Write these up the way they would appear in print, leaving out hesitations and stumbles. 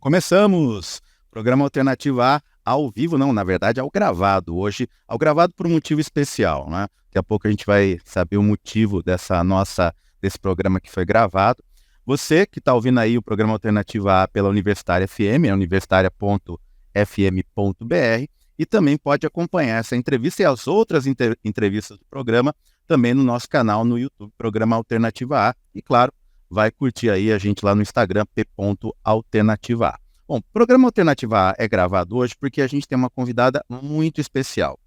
Começamos! Programa Alternativa A ao vivo, não, na verdade ao gravado. Hoje, ao gravado por um motivo especial, né? Daqui a pouco a gente vai saber o motivo desse programa que foi gravado. Você que está ouvindo aí o programa Alternativa A pela Universitária FM, é universitaria.fm.br, e também pode acompanhar essa entrevista e as outras entrevistas do programa também no nosso canal no YouTube, Programa Alternativa A. E claro, vai curtir aí a gente lá no Instagram, p.alternativa A. Bom, o programa Alternativa A é gravado hoje porque a gente tem uma convidada muito especial.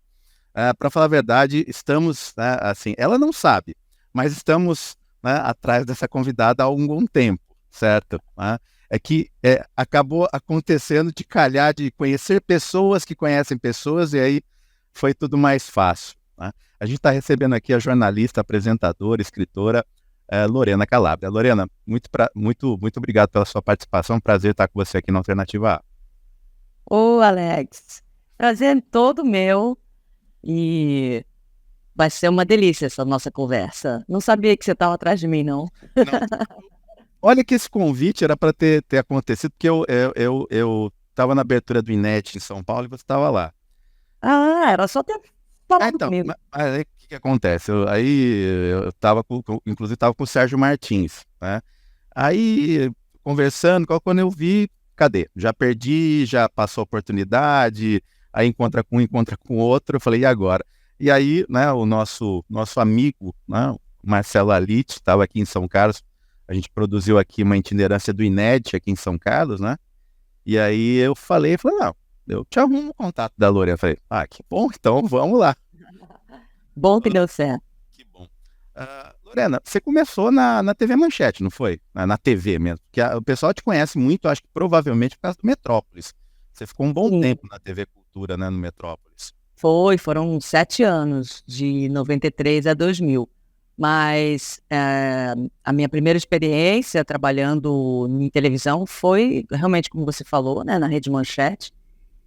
Para falar a verdade, estamos, assim, ela não sabe, mas estamos atrás dessa convidada há algum tempo, certo? É que acabou acontecendo de calhar de conhecer pessoas que conhecem pessoas e aí foi tudo mais fácil. A gente está recebendo aqui a jornalista, apresentadora, escritora, Lorena Calabria. Lorena, muito obrigado pela sua participação, prazer estar com você aqui na Alternativa A. Ô, Alex, prazer todo meu e vai ser uma delícia essa nossa conversa. Não sabia que você estava atrás de mim, não. Não. Olha que esse convite era para ter acontecido, porque eu estava na abertura do INET em São Paulo e você estava lá. Era só ter falado comigo. Mas aí o que acontece? Eu estava inclusive estava com o Sérgio Martins, né? Aí, conversando, quando eu vi, cadê? Já perdi, já passou a oportunidade, aí encontra com um, encontra com outro, eu falei, e agora? E aí, né, o nosso amigo, né, o Marcelo Alite, estava aqui em São Carlos, a gente produziu aqui uma itinerância do INET aqui em São Carlos, né? E aí eu falei, não, eu te arrumo o contato da Lorena. Eu falei, que bom, então vamos lá. Bom que deu certo. Que bom. Lorena, você começou na TV Manchete, não foi? Na TV mesmo. Porque o pessoal te conhece muito, acho que provavelmente por causa do Metrópolis. Você ficou um bom tempo na TV Cultura, né, no Metrópolis. Foram 7 anos, de 93 a 2000. Mas a minha primeira experiência trabalhando em televisão foi realmente, como você falou, né, na Rede Manchete.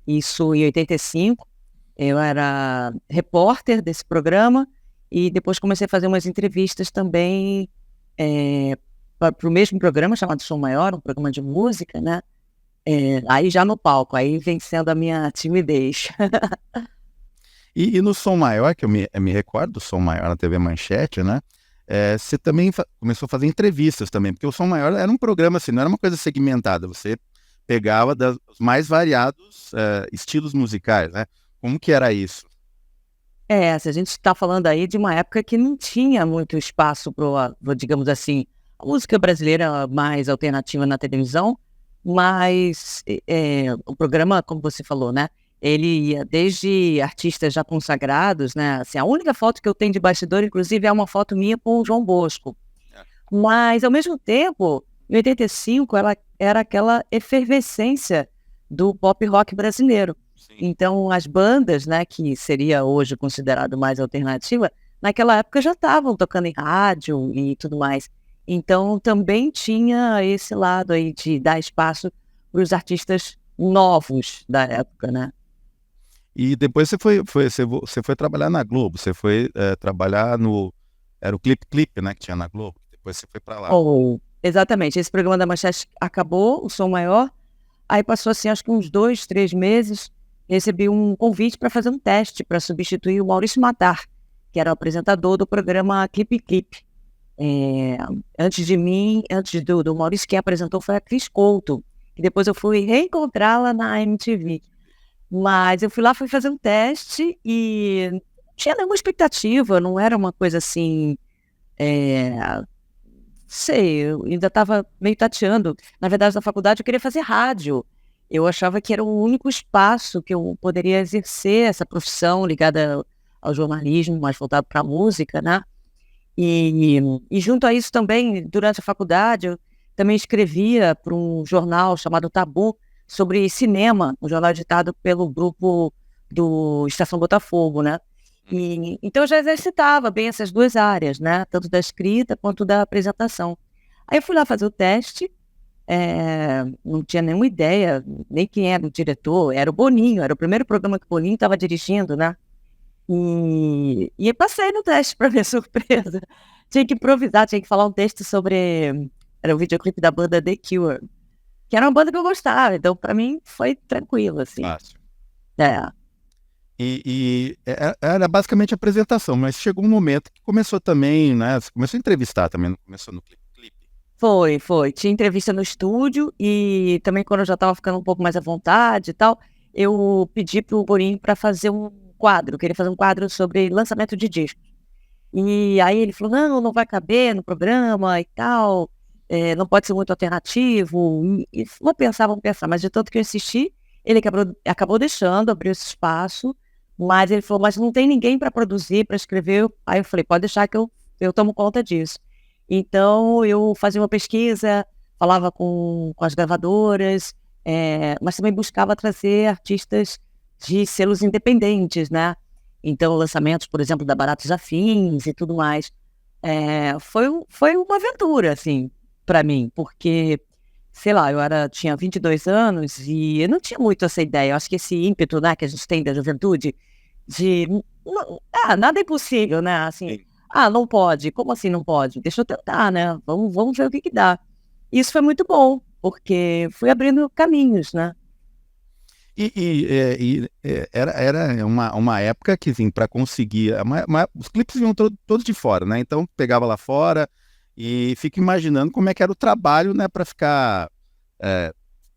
Isso em 85. Eu era repórter desse programa e depois comecei a fazer umas entrevistas também para o mesmo programa chamado Som Maior, um programa de música, né? Aí já no palco, aí vencendo a minha timidez. E no Som Maior, que eu me recordo do Som Maior na TV Manchete, né? Você também começou a fazer entrevistas também, porque o Som Maior era um programa assim, não era uma coisa segmentada, você pegava dos mais variados estilos musicais, né? Como que era isso? Se a gente está falando aí de uma época que não tinha muito espaço para, digamos assim, a música brasileira mais alternativa na televisão, mas o programa, como você falou, né? Ele ia desde artistas já consagrados, né? Assim, a única foto que eu tenho de bastidor, inclusive, é uma foto minha com o João Bosco. Mas, ao mesmo tempo, em 85, ela era aquela efervescência do pop rock brasileiro. Sim. Então, as bandas, né, que seria hoje considerado mais alternativa, naquela época já estavam tocando em rádio e tudo mais. Então, também tinha esse lado aí de dar espaço para os artistas novos da época, né? E depois você foi trabalhar na Globo, você foi trabalhar no... Era o Clipe, né, que tinha na Globo. Depois você foi para lá. Exatamente. Esse programa da Manchete acabou, o Som Maior. Aí passou assim, acho que uns 2, 3 meses, recebi um convite para fazer um teste para substituir o Maurício Matar, que era o apresentador do programa Clipe. Antes de mim, antes do Maurício, quem apresentou foi a Cris Couto, que depois eu fui reencontrá-la na MTV. Mas eu fui lá, fui fazer um teste e não tinha nenhuma expectativa, não era uma coisa assim, eu ainda estava meio tateando. Na verdade, na faculdade eu queria fazer rádio. Eu achava que era o único espaço que eu poderia exercer essa profissão ligada ao jornalismo, mais voltado para a música, né? E junto a isso também, durante a faculdade, eu também escrevia para um jornal chamado Tabu, sobre cinema, um jornal editado pelo grupo do Estação Botafogo, né? Então eu já exercitava bem essas duas áreas, né? Tanto da escrita quanto da apresentação. Aí eu fui lá fazer o teste, não tinha nenhuma ideia, nem quem era o diretor, era o Boninho, era o primeiro programa que o Boninho estava dirigindo, né? E eu passei no teste, para minha surpresa. Tinha que improvisar, tinha que falar um texto sobre... Era o videoclipe da banda The Cure. que era uma banda que eu gostava, então para mim foi tranquilo, assim. Fácil. É. Era basicamente apresentação, mas chegou um momento que começou também, né? Você começou a entrevistar também, não começou no clipe. Foi. Tinha entrevista no estúdio e também quando eu já estava ficando um pouco mais à vontade e tal, eu pedi pro Boninho para fazer um quadro, queria fazer um quadro sobre lançamento de disco. E aí ele falou, não vai caber no programa e tal, não pode ser muito alternativo. E vamos pensar, mas de tanto que eu insisti, ele acabou deixando, abriu esse espaço, mas ele falou, mas não tem ninguém para produzir, para escrever. Aí eu falei, pode deixar que eu tomo conta disso. Então eu fazia uma pesquisa, falava com as gravadoras, mas também buscava trazer artistas de selos independentes, né? Então, lançamentos, por exemplo, da Baratos Afins e tudo mais. Foi uma aventura, assim, para mim, porque, sei lá, tinha 22 anos e eu não tinha muito essa ideia. Eu acho que esse ímpeto, né, que a gente tem da juventude, de, nada é impossível, né, assim, não pode, como assim não pode? Deixa eu tentar, né, vamos ver o que dá. Isso foi muito bom, porque fui abrindo caminhos, né. Era uma época que, assim, para conseguir. Os clipes vinham todos de fora, né? Então pegava lá fora e fico imaginando como é que era o trabalho, né, para ficar.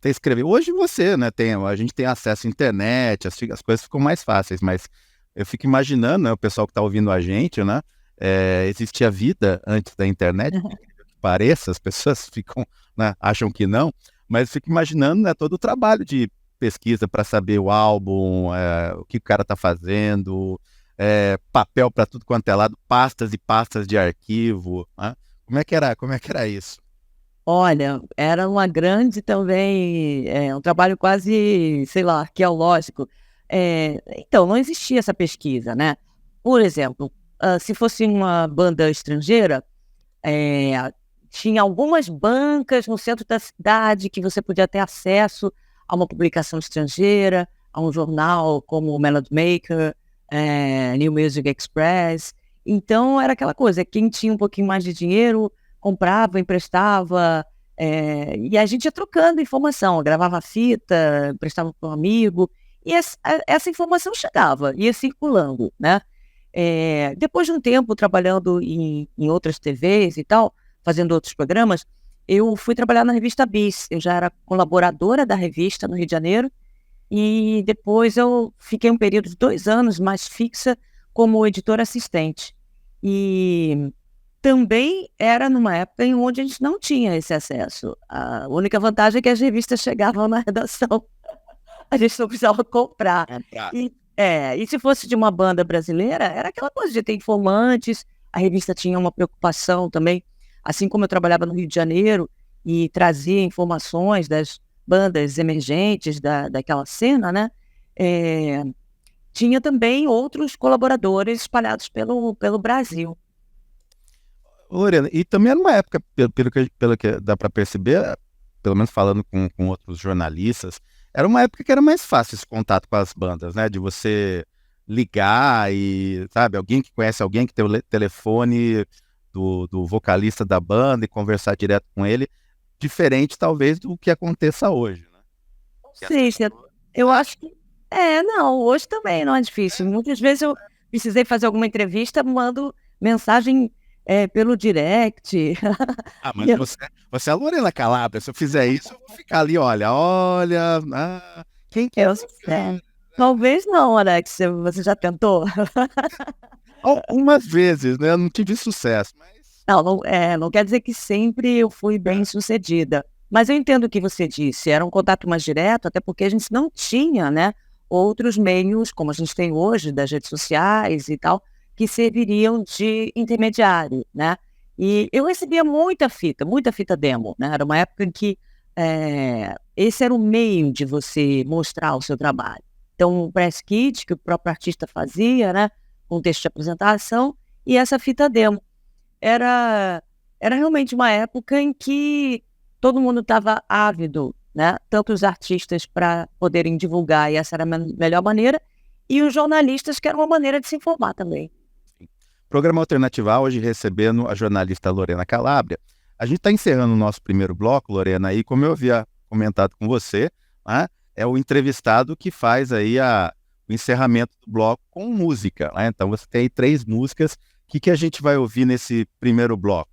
Escrever. Hoje né, a gente tem acesso à internet, as coisas ficam mais fáceis, mas eu fico imaginando, né, o pessoal que está ouvindo a gente, né? Existia vida antes da internet, por incrível que pareça, as pessoas ficam, né, acham que não, mas fico imaginando, né, todo o trabalho de pesquisa para saber o álbum, o que o cara está fazendo, papel para tudo quanto é lado, pastas e pastas de arquivo, né? Como é que era isso? Olha, era uma grande também, um trabalho quase, sei lá, arqueológico. Então, não existia essa pesquisa, né? Por exemplo, se fosse uma banda estrangeira, tinha algumas bancas no centro da cidade que você podia ter acesso a uma publicação estrangeira, a um jornal como o Melody Maker, New Music Express. Então, era aquela coisa, quem tinha um pouquinho mais de dinheiro comprava, emprestava, e a gente ia trocando informação, gravava fita, emprestava para um amigo, e essa informação chegava, ia circulando, né? Depois de um tempo trabalhando em outras TVs e tal, fazendo outros programas, eu fui trabalhar na revista Bis. Eu já era colaboradora da revista no Rio de Janeiro, e depois eu fiquei um período de 2 anos mais fixa como editora assistente. E também era numa época em onde a gente não tinha esse acesso. A única vantagem é que as revistas chegavam na redação. A gente não precisava comprar. E se fosse de uma banda brasileira, era aquela coisa de ter informantes, a revista tinha uma preocupação também, assim como eu trabalhava no Rio de Janeiro e trazia informações das bandas emergentes daquela cena, né? Tinha também outros colaboradores espalhados pelo Brasil. Lorena, e também era uma época, pelo que dá para perceber, pelo menos falando com outros jornalistas, era uma época que era mais fácil esse contato com as bandas, né? De você ligar e, sabe, alguém que conhece alguém que tem o telefone do vocalista da banda e conversar direto com ele, diferente talvez do que aconteça hoje, né? Sim, eu acho que. Não, hoje também não é difícil. Muitas vezes eu precisei fazer alguma entrevista, mando mensagem pelo direct. Mas você é a Lorena Calabria, se eu fizer isso, eu vou ficar ali, olha, quem que é Eu esse cara? talvez não, Alex. Você já tentou? Algumas vezes, né? Eu não tive sucesso, mas... Não quer dizer que sempre eu fui bem sucedida. Mas eu entendo o que você disse. Era um contato mais direto, até porque a gente não tinha, né, outros meios, como a gente tem hoje, das redes sociais e tal, que serviriam de intermediário, né? E eu recebia muita fita demo, né? Era uma época em que esse era o meio de você mostrar o seu trabalho. Então, o press kit, que o próprio artista fazia, né? Um texto de apresentação, e essa fita demo. Era realmente uma época em que todo mundo estava ávido, né? Tanto os artistas para poderem divulgar, e essa era a melhor maneira, e os jornalistas, que era uma maneira de se informar também. Programa Alternativa, hoje recebendo a jornalista Lorena Calabria. A gente está encerrando o nosso primeiro bloco, Lorena, e como eu havia comentado com você, né, é o entrevistado que faz aí o encerramento do bloco com música, né? Então você tem aí 3 músicas. O que a gente vai ouvir nesse primeiro bloco?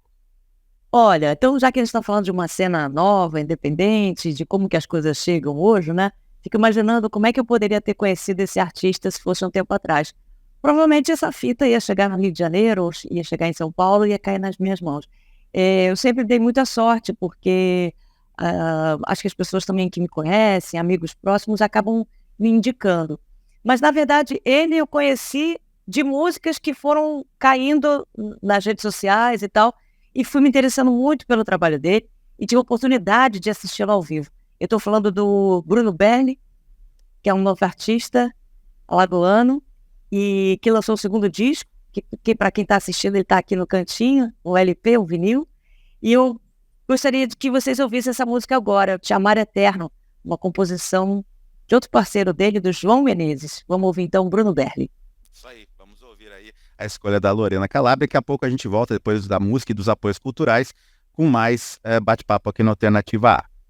Olha, então já que a gente está falando de uma cena nova, independente, de como que as coisas chegam hoje, né? Fico imaginando como é que eu poderia ter conhecido esse artista se fosse um tempo atrás. Provavelmente essa fita ia chegar no Rio de Janeiro, ou ia chegar em São Paulo e ia cair nas minhas mãos. Eu sempre dei muita sorte, porque acho que as pessoas também que me conhecem, amigos próximos, acabam me indicando. Mas, na verdade, ele eu conheci de músicas que foram caindo nas redes sociais e tal, e fui me interessando muito pelo trabalho dele e tive a oportunidade de assisti-lo ao vivo. Eu estou falando do Bruno Berli, que é um novo artista alagoano e que lançou o segundo disco, que para quem está assistindo, ele está aqui no cantinho, um LP, um vinil, e eu gostaria de que vocês ouvissem essa música agora, Te Amar Eterno, uma composição de outro parceiro dele, do João Menezes. Vamos ouvir então Bruno Berli. Isso aí, vamos ouvir aí a escolha da Lorena Calabria. Daqui a pouco a gente volta, depois da música e dos apoios culturais, com mais bate-papo aqui no Alternativa A.